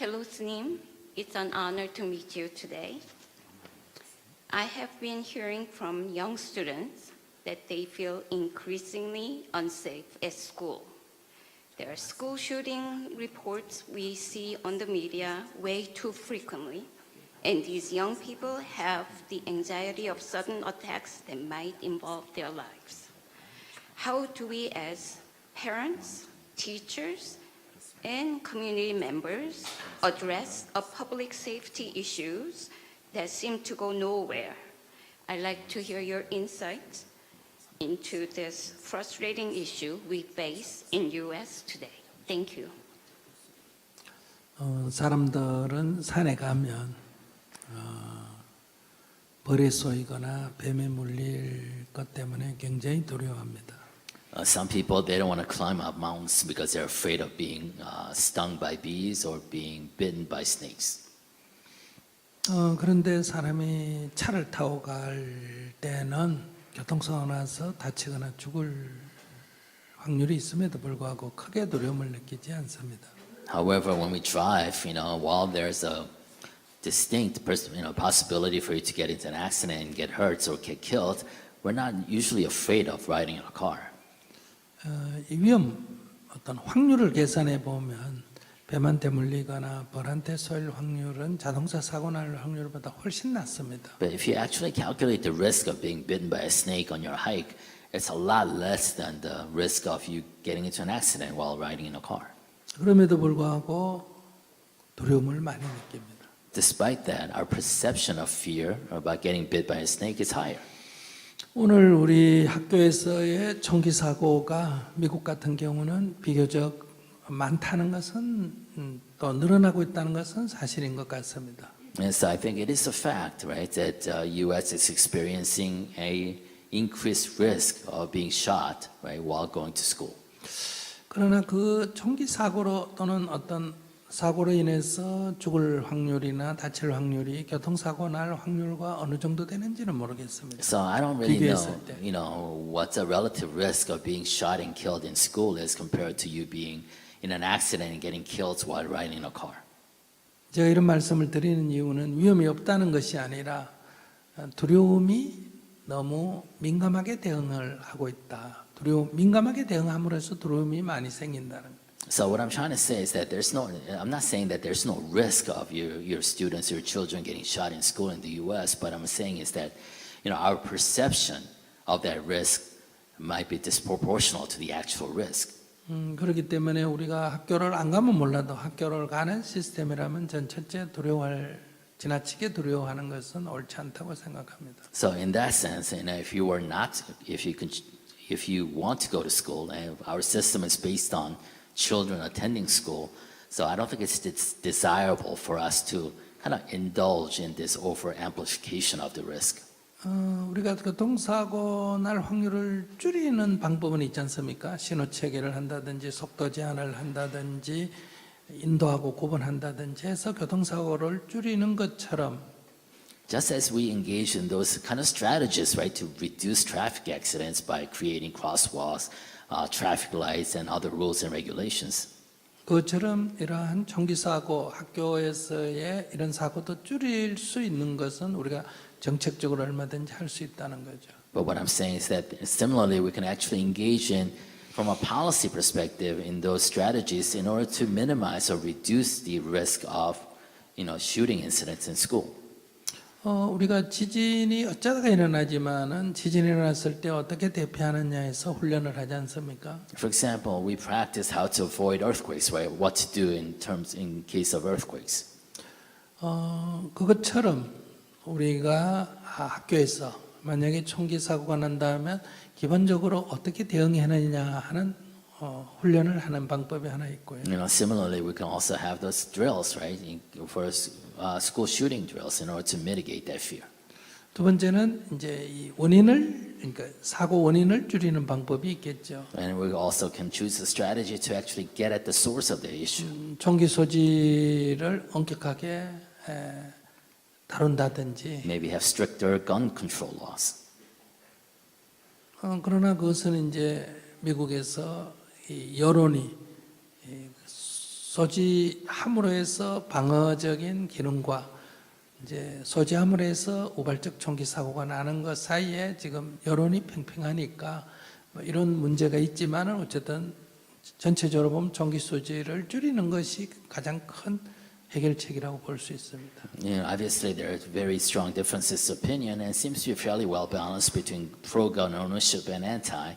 Pelosi, it's an honor to meet you today. I have been hearing from young students that they feel increasingly unsafe at school. There are school shooting reports we see on the media way too frequently, and these young people have the anxiety of sudden attacks that might involve their lives. How do we as parents, teachers, and community members address a public safety issues that seem to go nowhere? I'd like to hear your insights into this frustrating issue we face in U.S. today. Thank you. 사람들은 산에 가면 벌에 쏘이거나 뱀에 물릴 것 때문에 굉장히 두려워합니다. Some people, they don't want to climb up mountains because they're afraid of being stung by bees or being bitten by snakes. 그런데 사람이 차를 타고 갈 때는 교통사고 나서 다치거나 죽을 확률이 있음에도 불구하고 크게 두려움을 느끼지 않습니다. However, when we drive, while there's a distinct possibility for you to get into an accident and get hurt or get killed, we're not usually afraid of riding in a car. 이 위험 어떤 확률을 계산해 보면 뱀한테 물리거나 벌한테 쏠 확률은 자동차 사고 날 확률보다 훨씬 낮습니다. But if you actually calculate the risk of being bitten by a snake on your hike, it's a lot less than the risk of you getting into an accident while riding in a car. 그럼에도 불구하고 두려움을 많이 느낍니다. Despite that, our perception of fear about getting bit by a snake is higher. 오늘 우리 학교에서의 총기 사고가 미국 같은 경우는 비교적 많다는 것은 또 늘어나고 있다는 것은 사실인 것 같습니다. And so I think it is a fact, right, that U.S. is experiencing a increased risk of being shot, right, while going to school. 그러나 그 총기 사고로 또는 어떤 사고로 인해서 죽을 확률이나 다칠 확률이 교통사고 날 확률과 어느 정도 되는지는 모르겠습니다. So I don't really 비교했을 know, what the relative risk of being shot and killed in school is compared to you being in an accident and getting killed while riding in a car. 제가 이런 말씀을 드리는 이유는 위험이 없다는 것이 아니라 두려움이 너무 민감하게 대응을 하고 있다. 민감하게 대응함으로써 두려움이 많이 생긴다는 거예요. So what I'm trying to say is that I'm not saying that there's no risk of your students, your children getting shot in school in the U.S., but I'm saying is that, our perception of that risk might be disproportional to the actual risk. 그렇기 때문에 우리가 학교를 안 가면 몰라도 학교를 가는 시스템이라면 전 첫째 지나치게 두려워하는 것은 옳지 않다고 생각합니다. So in that sense, if you want to go to school, and our system is based on children attending school, so I don't think it's desirable for us to kind of indulge in this over amplification of the risk. 우리가 교통사고 날 확률을 줄이는 방법은 있지 않습니까? 신호 체계를 한다든지 속도 제한을 한다든지 인도하고 구분한다든지 해서 교통사고를 줄이는 것처럼 Just as we engage in those kind of strategies, right, to reduce traffic accidents by creating crosswalks, traffic lights, and other rules and regulations. 그처럼 이러한 총기 사고, 학교에서의 이런 사고도 줄일 수 있는 것은 우리가 정책적으로 얼마든지 할 수 있다는 거죠. But what I'm saying is that similarly, we can actually engage in, from a policy perspective, in those strategies in order to minimize or reduce the risk of, shooting incidents in school. 우리가 지진이 어쩌다가 일어나지만은 지진이 일어났을 때 어떻게 대피하느냐에서 훈련을 하지 않습니까? For example, we practice how to avoid earthquakes, right? What to do in case of earthquakes. 그것처럼 우리가 학교에서 만약에 총기 사고가 난다면 기본적으로 어떻게 대응하느냐 하는 훈련을 하는 방법이 하나 있고요. Similarly, we can also have those drills, right, for school shooting drills in order to mitigate that fear. 두 번째는 이제 이 그러니까 사고 원인을 줄이는 방법이 있겠죠. And we also can choose a strategy to actually get at the source of the issue. 총기 소지를 엄격하게 다룬다든지. Maybe have stricter gun control laws. 그러나 그것은 이제 미국에서 이 여론이 소지함으로 해서 방어적인 기능과 이제 소지함으로 해서 우발적 총기 사고가 나는 것 사이에 지금 여론이 팽팽하니까 뭐 이런 문제가 있지만은 어쨌든 전체적으로 보면 총기 소지를 줄이는 것이 가장 큰 해결책이라고 볼 수 있습니다. You know, obviously there are very strong differences of opinion, and it seems to be fairly well balanced between pro-gun ownership and anti.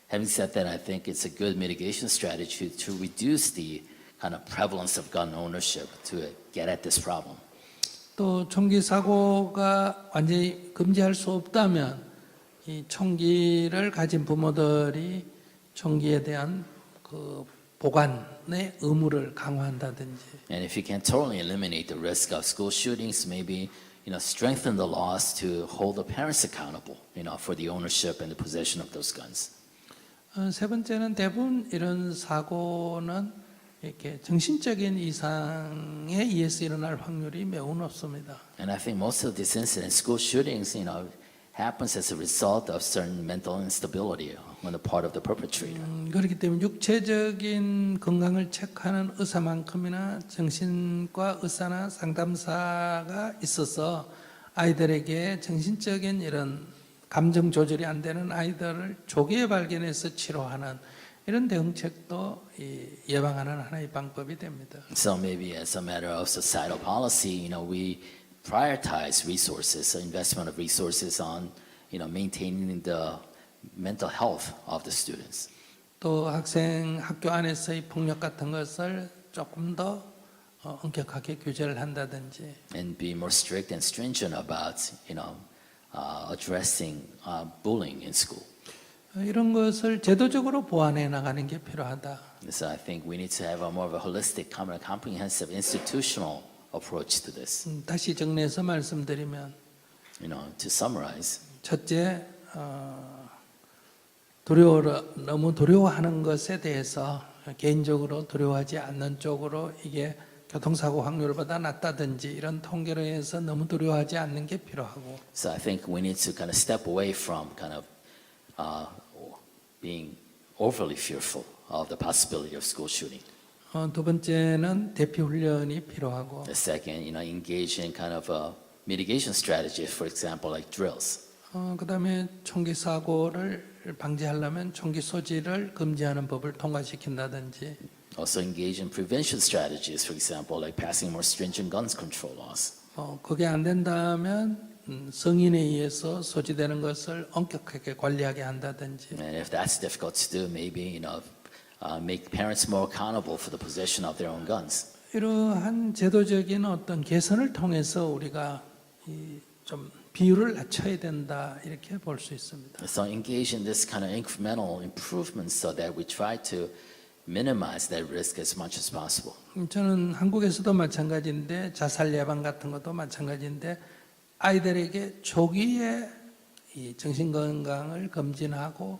Having said that, I think it's a good mitigation strategy to reduce the kind of prevalence of gun ownership to get at this problem. 또 총기 사고가 완전히 금지할 수 없다면 이 총기를 가진 부모들이 총기에 대한 그 보관의 의무를 강화한다든지 And if you can totally eliminate the risk of school shootings, maybe strengthen the laws to hold the parents accountable, for the ownership and the possession of those guns. 세 번째는 대부분 이런 사고는 이렇게 정신적인 이상에 의해서 일어날 확률이 매우 높습니다. And I think most of these incidents, school shootings, happens as a result of certain mental instability on the part of the perpetrator. 그렇기 때문에 육체적인 건강을 체크하는 의사만큼이나 정신과 의사나 상담사가 있어서 아이들에게 정신적인 이런 감정 조절이 안 되는 아이들을 조기에 발견해서 치료하는 이런 대응책도 예방하는 하나의 방법이 됩니다. So maybe as a matter of societal policy, we prioritize resources, investment of resources on, maintaining the mental health of the students. 또 학교 안에서의 폭력 같은 것을 조금 더 엄격하게 규제를 한다든지 And be more strict and stringent about, addressing bullying in school. 이런 것을 제도적으로 보완해 나가는 게 필요하다. So I think we need to have a more of a holistic, comprehensive institutional approach to this. 다시 정리해서 말씀드리면 To summarize, 첫째, 너무 두려워하는 것에 대해서 개인적으로 두려워하지 않는 쪽으로 이게 교통사고 확률보다 낮다든지 이런 통계로 해서 너무 두려워하지 않는 게 필요하고 so I think we need to kind of step away from being overly fearful of the possibility of school shooting. 두 번째는 대피 훈련이 필요하고 The second, engage in kind of a mitigation strategy, for example, like drills. 그다음에 총기 사고를 방지하려면 총기 소지를 금지하는 법을 통과시킨다든지 Also engage in prevention strategies, for example, like passing more stringent guns control laws. 그게 안 된다면 성인에 의해서 소지되는 것을 엄격하게 관리하게 한다든지 And if that's difficult to do, maybe, make parents more accountable for the possession of their own guns. 이러한 제도적인 어떤 개선을 통해서 우리가 좀 비율을 낮춰야 된다 이렇게 볼 수 있습니다. So engage in this kind of incremental improvements so that we try to minimize that risk as much as possible. 저는 한국에서도 마찬가지인데 자살 예방 같은 것도 마찬가지인데 아이들에게 조기에 이 정신 건강을 검진하고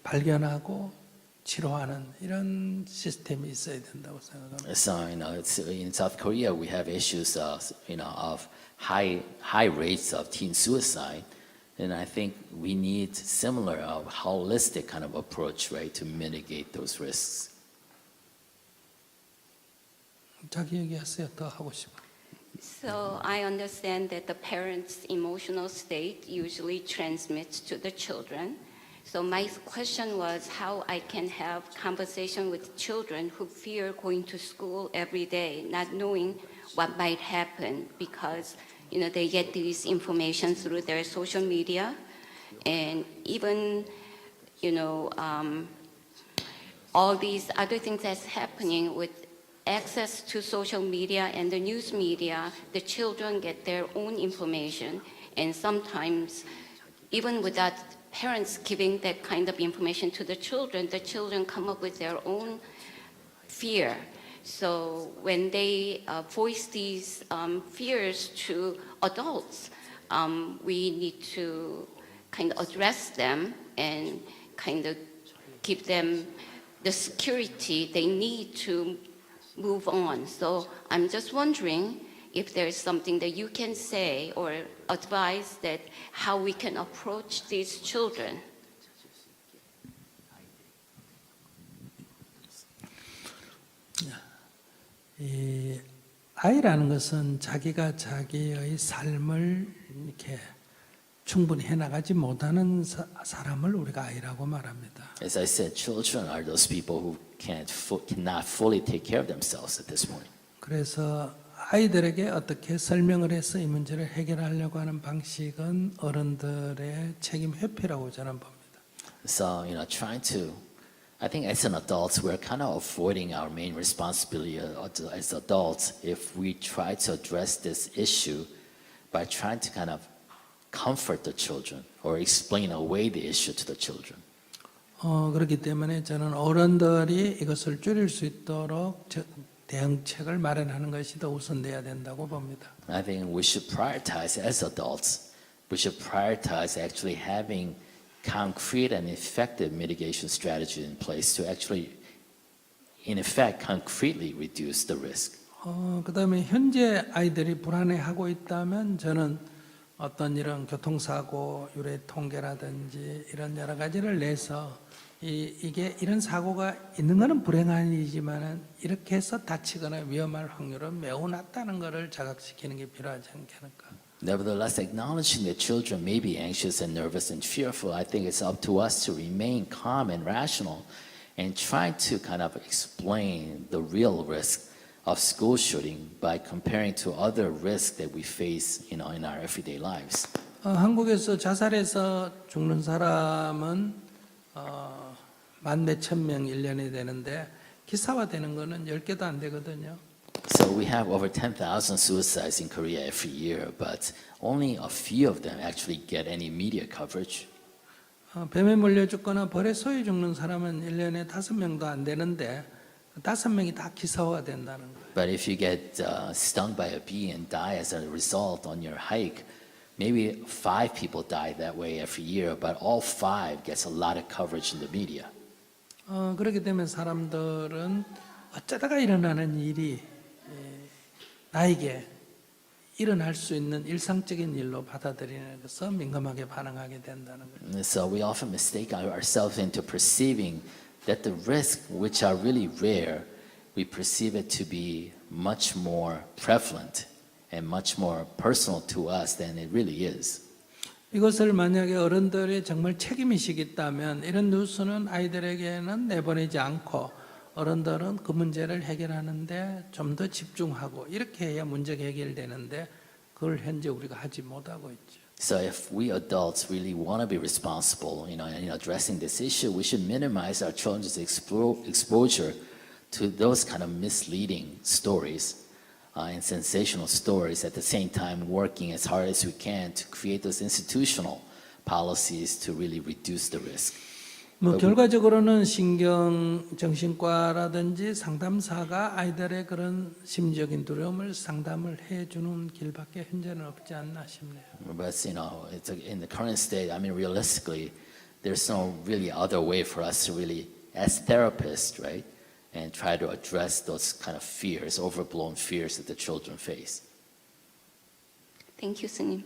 발견하고 치료하는 이런 시스템이 있어야 된다고 생각합니다. So, it's, in South Korea, we have issues, of high rates of teen suicide, and I think we need similar, holistic kind of approach, right, to mitigate those risks. 자기 얘기하세요. 더 하고 싶어. So I understand that the parents' emotional state usually transmits to the children. So my question was how I can have conversation with children who fear going to school every day, not knowing what might happen because they get this information through their social media, and even all these other things that's happening with access to social media and the news media, the children get their own information, and sometimes, even without parents giving that kind of information to the children come up with their own fear. So when they voice these fears to adults, we need to kind of address them and kind of give them the security they need to move on. So I'm just wondering if there's something that you can say or advise that how we can approach these children. 이 아이라는 것은 자기가 자기의 삶을 이렇게 충분히 해나가지 못하는 사람을 우리가 아이라고 말합니다. As I said, children are those people who cannot fully take care of themselves at this point. 그래서 아이들에게 어떻게 설명을 해서 이 문제를 해결하려고 하는 방식은 어른들의 책임 회피라고 저는 봅니다. So, I think as an adults, we're kind of avoiding our main responsibility as adults if we try to address this issue by trying to kind of comfort the children or explain away the issue to the children. 그렇기 때문에 저는 어른들이 이것을 줄일 수 있도록 대응책을 마련하는 것이 더 우선돼야 된다고 봅니다. I think we should prioritize as adults. We should prioritize actually having concrete and effective mitigation strategy in place to actually, in effect, concretely reduce the risk. 그다음에 현재 아이들이 불안해하고 있다면 저는 어떤 이런 교통사고 유래 통계라든지 이런 여러 가지를 내서 이게 이런 사고가 있는 것은 불행한 일이지만은 이렇게 해서 다치거나 위험할 확률은 매우 낮다는 것을 자각시키는 게 필요하지 않겠는가. Nevertheless, acknowledging that children may be anxious and nervous and fearful, I think it's up to us to remain calm and rational and try to kind of explain the real risk of school shooting by comparing to other risks that we face, in our everyday lives. 한국에서 자살해서 죽는 사람은 만 몇천 명 1년에 되는데 기사화되는 거는 10개도 안 되거든요. So we have over 10,000 suicides in Korea every year, but only a few of them actually get any media coverage. 뱀에 물려 죽거나 벌에 쏘여 죽는 사람은 1년에 5명도 안 되는데 5명이 다 기사화가 된다는 거예요. But if you get stung by a bee and die as a result on your hike, maybe 5 people die that way every year, but all 5 gets a lot of coverage in the media. 그렇기 때문에 사람들은 어쩌다가 일어나는 일이 나에게 일어날 수 있는 일상적인 일로 받아들이는 것을 민감하게 반응하게 된다는 거예요. So we often mistake ourselves into perceiving that the risks, which are really rare, we perceive it to be much more prevalent and much more personal to us than it really is. 이것을 만약에 어른들이 정말 책임의식이 있다면 이런 뉴스는 아이들에게는 내보내지 않고 어른들은 그 문제를 해결하는데 좀 더 집중하고 이렇게 해야 문제가 해결되는데 그걸 현재 우리가 하지 못하고 있죠. So if we adults really want to be responsible, in addressing this issue, we should minimize our children's exposure to those kind of misleading stories and sensational stories. At the same time, working as hard as we can to create those institutional policies to really reduce the risk. 결과적으로는 정신과라든지 상담사가 아이들의 그런 심리적인 두려움을 상담을 해주는 길밖에 현재는 없지 않나 싶네요. But in the current state, realistically, there's no really other way for us to really, as therapists, right, and try to address those kind of fears, overblown fears that the children face. Thank you, 스님.